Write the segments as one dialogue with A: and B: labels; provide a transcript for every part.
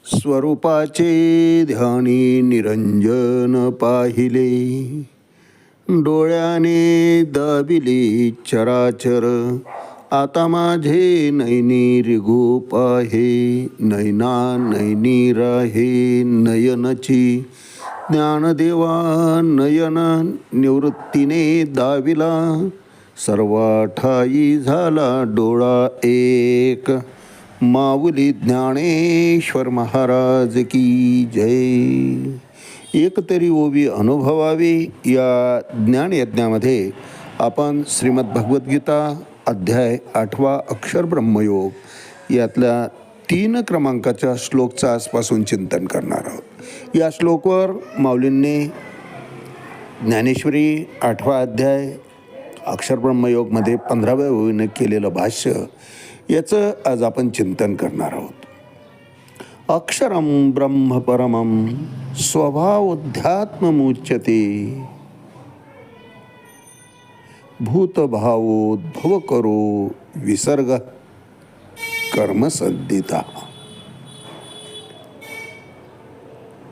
A: स्वरूपाचे ध्यानी निरंजन पाहिले, डोळ्याने दाबिले चराचर. आता माझे नयनी रिगूप आहे, नयना नयनी राहे नयनची. ज्ञानदेवा नयन निवृत्तीने दाविला, सर्वा ठाई झाला डोळा एक. माऊली ज्ञानेश्वर महाराज की जय. एक तरी ओवी अनुभवावी या ज्ञानयज्ञामध्ये आपण श्रीमद भगवद्गीता अध्याय 8 अक्षर ब्रह्मयोग यातल्या 3 क्रमांकाच्या श्लोकचा आजपासून चिंतन करणार आहोत. या श्लोकवर माऊलींनी ज्ञानेश्वरी 8 अध्याय अक्षर ब्रह्मयोगमध्ये 15व्या ओवीने केलेलं भाष्य, याचं आज आपण चिंतन करणार आहोत. अक्षरम ब्रह्म परमं स्वभावोध्यात्ममुच्यते, भूतभावोद्भव करो विसर्ग कर्मसद्धिता.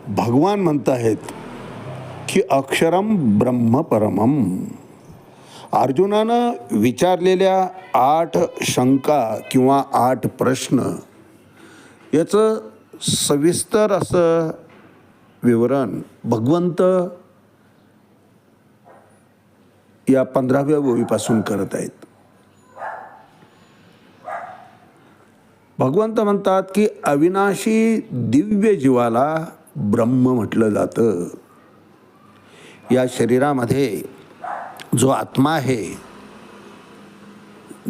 A: भगवान म्हणत आहेत की अक्षरम ब्रह्म परमम. अर्जुनानं विचारलेल्या 8 शंका किंवा 8 प्रश्न याचं सविस्तर असं विवरण भगवंत या 15व्या ओवीपासून करत आहेत. भगवंत म्हणतात की अविनाशी दिव्य जीवाला ब्रह्म म्हटलं जातं. या शरीरामध्ये जो आत्मा आहे,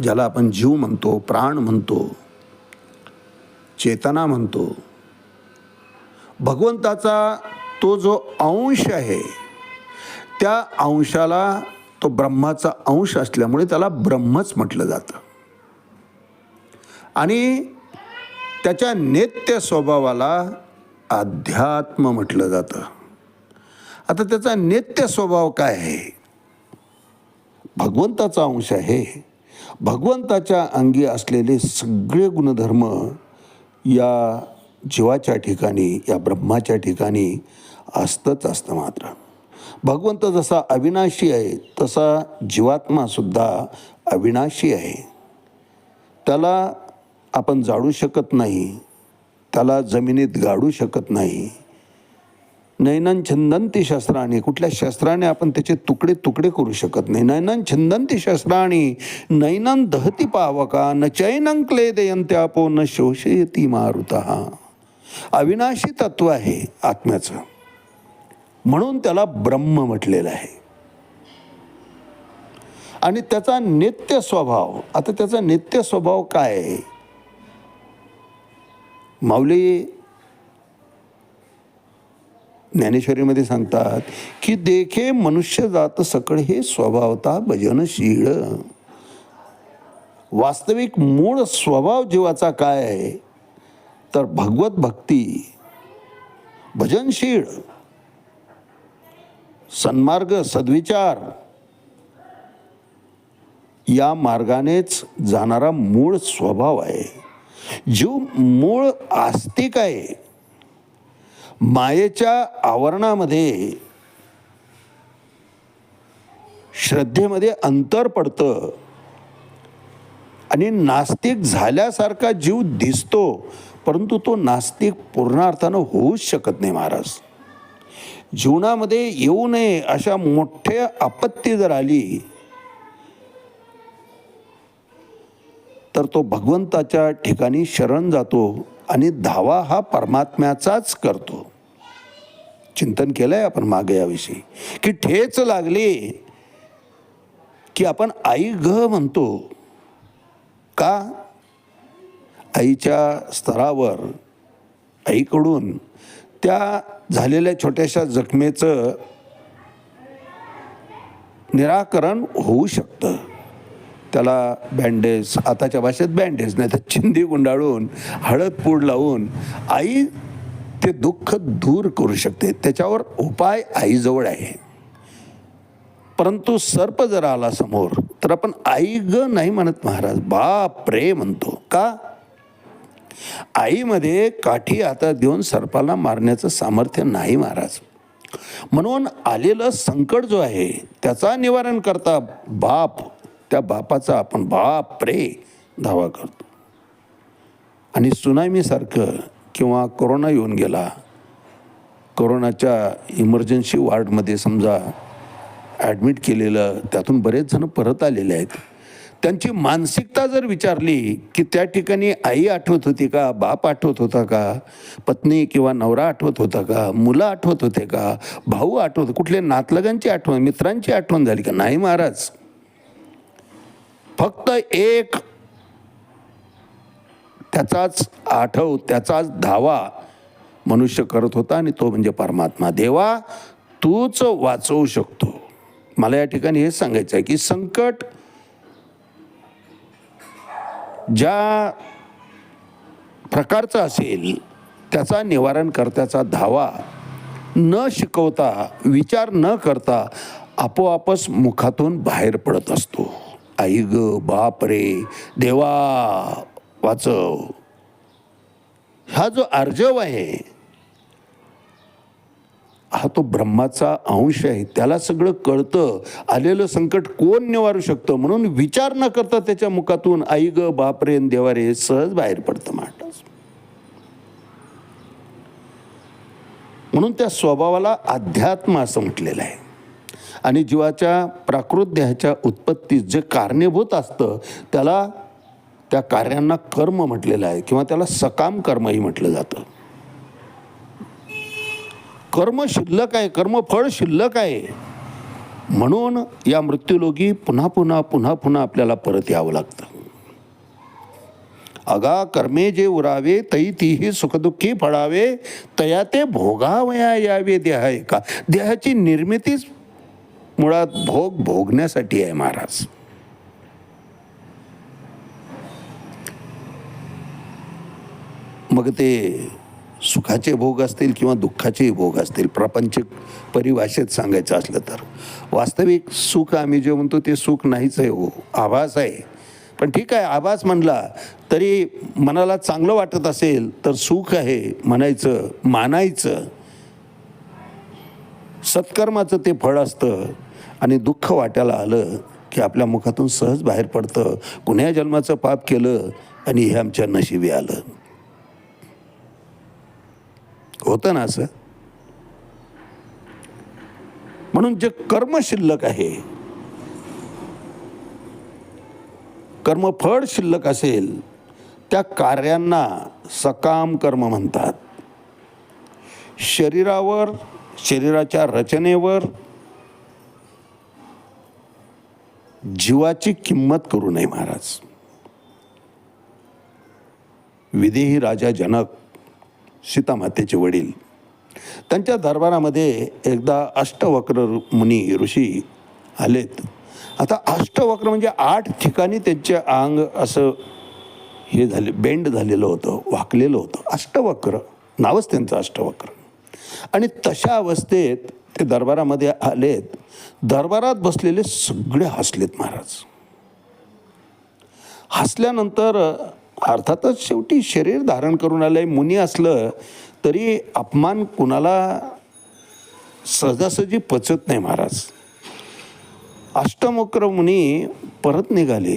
A: ज्याला आपण जीव म्हणतो, प्राण म्हणतो, चेतना म्हणतो, भगवंताचा तो जो अंश आहे, त्या अंशाला तो ब्रह्माचा अंश असल्यामुळे त्याला ब्रह्मच म्हटलं जातं. आणि त्याच्या नित्य स्वभावाला अध्यात्म म्हटलं जातं. आता त्याचा नित्य स्वभाव काय आहे? भगवंताचा अंश आहे. भगवंताच्या अंगी असलेले सगळे गुणधर्म या जीवाच्या ठिकाणी, या ब्रह्माच्या ठिकाणी असतं. मात्र भगवंत जसा अविनाशी आहे तसा जीवात्मासुद्धा अविनाशी आहे. त्याला आपण जाळू शकत नाही, त्याला जमिनीत गाडू शकत नाही. नैनन छंदंती शस्त्राणी, कुठल्या शस्त्राने आपण त्याचे तुकडे तुकडे करू शकत नाही. नैनन छंदंती शस्त्राणी नैनन दहती पावका, न चैनं क्लेदयन्त्यापो न शोषयती मारुतः. अविनाशी तत्व आहे आत्म्याचं, म्हणून त्याला ब्रह्म म्हटलेलं आहे. आणि त्याचा नित्य स्वभाव, आता त्याचा नित्य स्वभाव काय आहे? माऊली ज्ञानेश्वरीमध्ये सांगतात की देखे मनुष्य जात सकळ हे स्वभावता भजनशीळ. वास्तविक मूळ स्वभाव जीवाचा काय आहे तर भगवत भक्ती, भजनशीळ, सन्मार्ग, सद्विचार या मार्गानेच जाणारा मूळ स्वभाव आहे. जीव मूळ आस्तिक आहे. मायेच्या आवरणामध्ये, श्रद्धेमध्ये अंतर पडतं आणि नास्तिक झाल्यासारखा जीव दिसतो, परंतु तो नास्तिक पूर्ण अर्थानं होऊच शकत नाही. महाराज, जीवनामध्ये येऊ नये अशा मोठ्या आपत्ती जर आली तर तो भगवंताच्या ठिकाणी शरण जातो आणि धावा हा परमात्म्याचाच करतो. चिंतन केलंय आपण मागे याविषयी की ठेच लागली की आपण आई ग म्हणतो. का? आईच्या स्तरावर, आईकडून त्या झालेल्या छोट्याशा जखमेचं निराकरण होऊ शकतं. त्याला बँडेज, आताच्या भाषेत बँडेज नाही तर चिंदी गुंडाळून, हळद पूड लावून आई ते दुःख दूर करू शकते. त्याच्यावर उपाय आईजवळ आहे. परंतु सर्प जर आला समोर तर आपण आई ग नाही म्हणत महाराज, बाप रे म्हणतो. का? आईमध्ये काठी हातात देऊन सर्पाला मारण्याचं सामर्थ्य नाही महाराज. म्हणून आलेलं संकट जो आहे त्याचा निवारण करता बाप, त्या बापाचा आपण बाप रे धावा करतो. आणि सुनामीसारखं किंवा कोरोना येऊन गेला, कोरोनाच्या इमर्जन्सी वॉर्डमध्ये समजा ॲडमिट केलेलं, त्यातून बरेच जण परत आलेले आहेत. त्यांची मानसिकता जर विचारली की त्या ठिकाणी आई आठवत होती का, बाप आठवत होता का, पत्नी किंवा नवरा आठवत होता का, मुलं आठवत होते का, भाऊ आठवत, कुठले नातलगांची आठवण, मित्रांची आठवण झाली का? नाही महाराज. फक्त एक त्याचाच धावा मनुष्य करत होता आणि तो म्हणजे परमात्मा. देवा तूच वाचवू शकतो. मला या ठिकाणी हेच सांगायचं आहे की संकट ज्या प्रकारचा असेल त्याचा निवारण करण्याचा धावा न शिकवता, विचार न करता आपोआपच मुखातून बाहेर पडत असतो. आई ग, बाप रे, देवा वाचव. हा जो आर्जव आहे हा तो ब्रह्माचा अंश आहे. त्याला सगळं कळतं. आलेलं संकट कोण निवारू शकतं म्हणून विचार न करता त्याच्या मुखातून आई ग, बाप रे, देवा रे सहज बाहेर पडतं माणूस. म्हणून त्या स्वभावाला अध्यात्म असं म्हटलेलं आहे. आणि जीवाच्या प्राकृत देहाच्या उत्पत्तीस जे कारणीभूत असतं त्याला, त्या कार्यांना कर्म म्हटलेलं आहे किंवा त्याला सकाम कर्मही म्हटलं जातं. कर्म शिल्लक आहे, कर्मफळ शिल्लक आहे. म्हणून या मृत्यूलोकी पुन्हा पुन्हा आपल्याला परत यावं लागतं. अगा कर्मे जे उरावे तई तीही सुखदुःखी फळावे, तया ते भोगावया यावे देह एका. देहाची निर्मितीच मुळात भोग भोगण्यासाठी आहे महाराज. मग ते सुखाचे भोग असतील किंवा दुःखाचे भोग असतील, प्रापंचिक परिभाषेत सांगायचं असलं तर वास्तविक सुख आम्ही जे म्हणतो ते सुख नाहीच आहे, हो आभास आहे. पण ठीक आहे, आभास म्हणला तरी मनाला चांगलं वाटत असेल तर सुख आहे म्हणायचं, मानायचं. सत्कर्माचं ते फळ असतं. आणि दुःख वाटायला आलं की आपल्या मुखातून सहज बाहेर पडतं, कुण्या जन्माचं पाप केलं आणि हे आमच्या नशिबी आलं. होतं ना असं. म्हणून जे कर्म शिल्लक आहे, कर्मफळ शिल्लक असेल त्या कार्यांना सकाम कर्म म्हणतात. शरीरावर, शरीराच्या रचनेवर जीवाची किंमत करू नये महाराज. विदेही राजा जनक, सीतामातेचे वडील, त्यांच्या दरबारामध्ये एकदा अष्टवक्र मुनी ऋषी आलेत. आता अष्टवक्र म्हणजे 8 ठिकाणी त्यांचे अंग असं हे झाले, बेंड झालेलं होतं, वाकलेलं होतं. अष्टवक्र नावच त्यांचं अष्टवक्र. आणि तशा अवस्थेत ते दरबारामध्ये आलेत. दरबारात बसलेले सगळे हसलेत महाराज. हसल्यानंतर अर्थातच शेवटी शरीर धारण करून आलंय, मुनी असलं तरी अपमान कुणाला सहजासहजी पचत नाही महाराज. अष्टवक्र मुनी परत निघाले.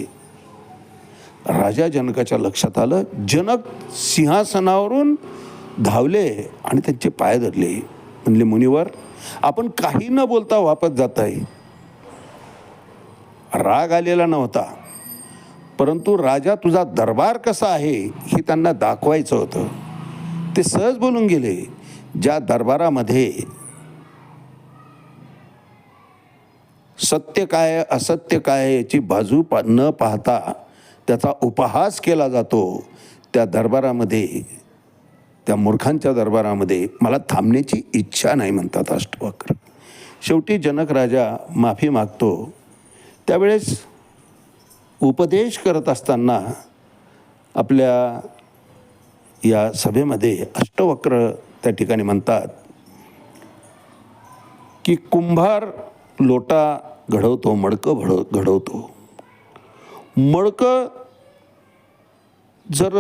A: राजा जनकाच्या लक्षात आलं. जनक सिंहासनावरून धावले आणि त्यांचे पाय धरले. म्हणले, मुनिवर आपण काही न बोलता वापस जात आहे. राग आलेला नव्हता, परंतु राजा तुझा दरबार कसा आहे हे त्यांना दाखवायचं होतं. ते सहज बोलून गेले. ज्या दरबारामध्ये सत्य काय असत्य काय याची बाजू न पाहता त्याचा उपहास केला जातो, त्या दरबारामध्ये, त्या मूर्खांच्या दरबारामध्ये मला थांबण्याची इच्छा नाही म्हणतात अष्टवक्र. शेवटी जनक राजा माफी मागतो. त्यावेळेस उपदेश करत असताना आपल्या या सभेमध्ये अष्टवक्र त्या ठिकाणी म्हणतात की कुंभार लोटा घडवतो, मडकं घडवतो. मडकं जर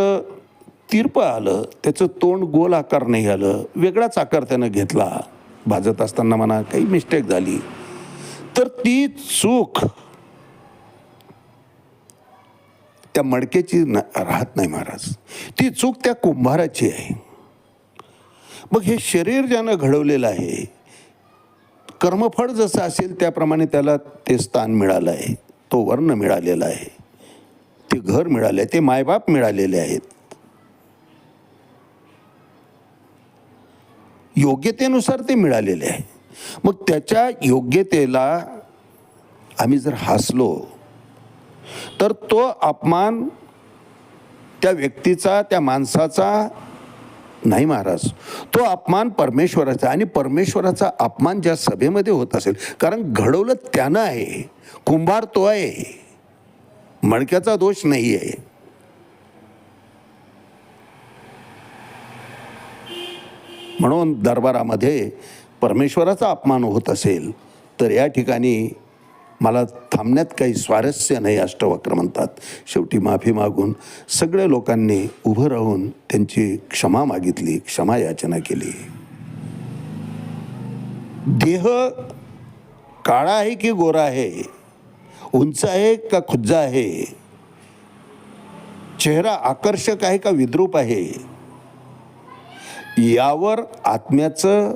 A: तिरपं आलं, त्याचं तोंड गोल आकार नाही आलं, वेगळाच आकार त्यानं घेतला, भाजत असताना म्हणा काही मिस्टेक झाली, तर ती चूक त्या मडक्याची राहत नाही महाराज, ती चूक त्या कुंभाराची आहे. मग हे शरीर ज्यानं घडवलेलं आहे, कर्मफळ जसं असेल त्याप्रमाणे त्याला ते स्थान मिळालं आहे, तो वर्ण मिळालेला आहे, ते घर मिळाले आहे, ते मायबाप मिळालेले आहेत. योग्यतेनुसार ते मिळालेले आहे. मग त्याच्या योग्यतेला आम्ही जर हसलो तर तो अपमान त्या व्यक्तीचा, त्या माणसाचा नाही महाराज, तो अपमान परमेश्वराचा. आणि परमेश्वराचा अपमान ज्या सभेमध्ये होत असेल, कारण घडवलं त्यानं आहे, कुंभार तो आहे, मडक्याचा दोष नाही आहे. म्हणून दरबारामध्ये परमेश्वराचा अपमान होत असेल तर या ठिकाणी मला थांबण्यात काही स्वारस्य नाही, अष्टवक्र म्हणतात. शेवटी माफी मागून सगळ्या लोकांनी उभं राहून त्यांची क्षमा मागितली, क्षमा याचना केली. देह काळा आहे की गोरा आहे, उंच आहे का खुज्जा आहे, चेहरा आकर्षक आहे का विद्रूप आहे, यावर आत्म्याचं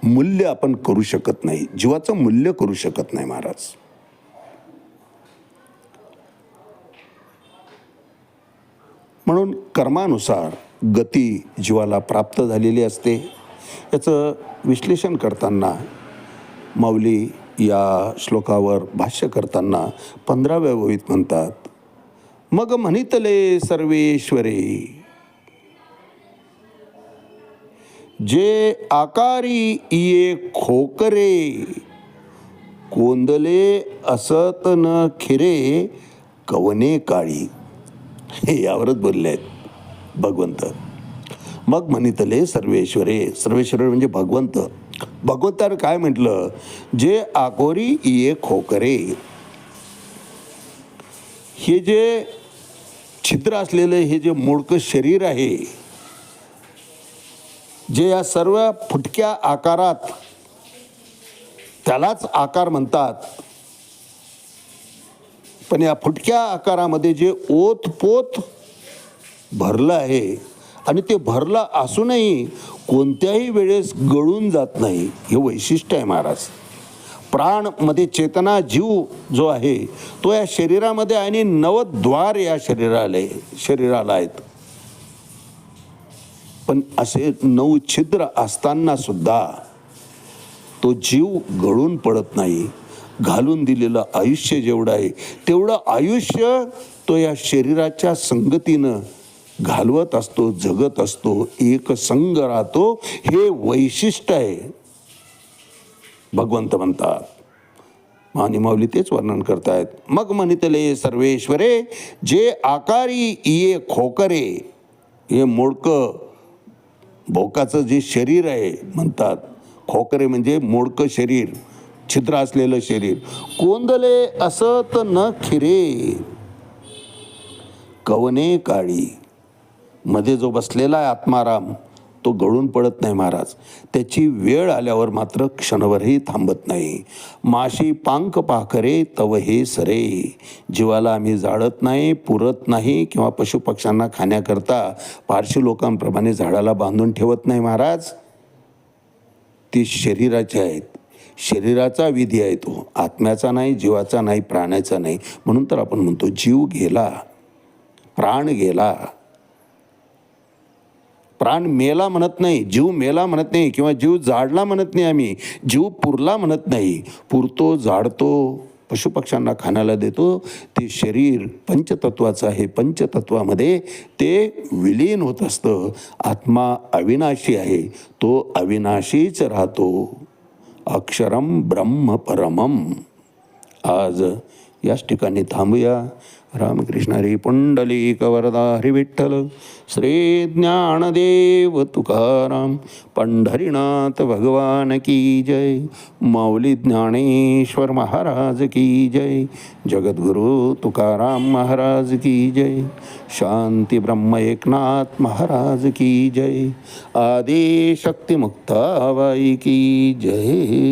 A: मूल्य आपण करू शकत नाही, जीवाचं मूल्य करू शकत नाही महाराज. म्हणून कर्मानुसार गती जीवाला प्राप्त झालेली असते. याचं विश्लेषण करताना माऊली या श्लोकावर भाष्य करताना 15व्या ओळीत म्हणतात, मग म्हणितले सर्वेश्वरे जे आकारी इये खोकरे, कोंदले असत न खिरे, कवने काळी. हे यावरच बोलले आहेत भगवंत. मग म्हणितले सर्वेश्वरे, सर्वेश्वर म्हणजे भगवंत. भगवंतानं काय म्हटलं, जे आकोरी इये खोकरे, हे जे छिद्र असलेलं हे जे मोडकं शरीर आहे, जे या सर्व फुटक्या आकारात, त्यालाच आकार म्हणतात, पण या फुटक्या आकारामध्ये जे ओतपोत भरलं आहे आणि ते भरलं असूनही कोणत्याही वेळेस गळून जात नाही, हे वैशिष्ट्य आहे महाराज. प्राणमध्ये चेतना जीव जो आहे तो या शरीरामध्ये, आणि नवद्वार या शरीराला आहेत. पण असे 9 छिद्र असताना सुद्धा तो जीव गळून पडत नाही. घालून दिलेलं आयुष्य जेवढं आहे तेवढं आयुष्य तो या शरीराच्या संगतीनं घालवत असतो, जगत असतो, एक संग राहतो. हे वैशिष्ट्य आहे भगवंत म्हणतात. आणि माऊली तेच वर्णन करतायत. मग म्हणितले सर्वेश्वरे जे आकारी इये खोकरे, हे मोडकं भोकाचं जे शरीर आहे म्हणतात, खोकरे म्हणजे मोडकं शरीर, छिद्र असलेलं शरीर. कोंदले असत न खिरे, कवने काळी. मध्ये जो बसलेला आहे आत्माराम, तो गळून पडत नाही महाराज. त्याची वेळ आल्यावर मात्र क्षणभरही थांबत नाही. माशी पांक पाखरे तव हे सरे, जीवाला आम्ही जाळत नाही, पुरत नाही, किंवा पशुपक्ष्यांना खाण्याकरता पारशी लोकांप्रमाणे झाडाला बांधून ठेवत नाही महाराज. ते शरीराचे आहेत, शरीराचा विधी आहे तो, आत्म्याचा नाही, जीवाचा नाही, प्राण्याचा नाही. म्हणून तर आपण म्हणतो जीव गेला, प्राण गेला. प्राण मेला म्हणत नाही, जीव मेला म्हणत नाही, किंवा जीव जाडला म्हणत नाही, आम्ही जीव पुरला म्हणत नाही. पुरतो, जाडतो, पशुपक्ष्यांना खाण्याला देतो. ते शरीर पंचतत्वाचं आहे, पंचतत्वामध्ये ते विलीन होत असतं. आत्मा अविनाशी आहे, तो अविनाशीच राहतो. अक्षरम ब्रह्म परमम. आज याच ठिकाणी थांबूया. रामकृष्ण हरी पुंडलिक वरदा हरी विठ्ठल. श्री ज्ञानदेव तुकाराम पंढरीनाथ भगवान की जय. माऊली ज्ञानेश्वर महाराज की जय. जगद्गुरु तुकाराम महाराज की जय. शांती ब्रह्म एकनाथ महाराज की जय. आदि शक्ती मुक्ताबाई की जय.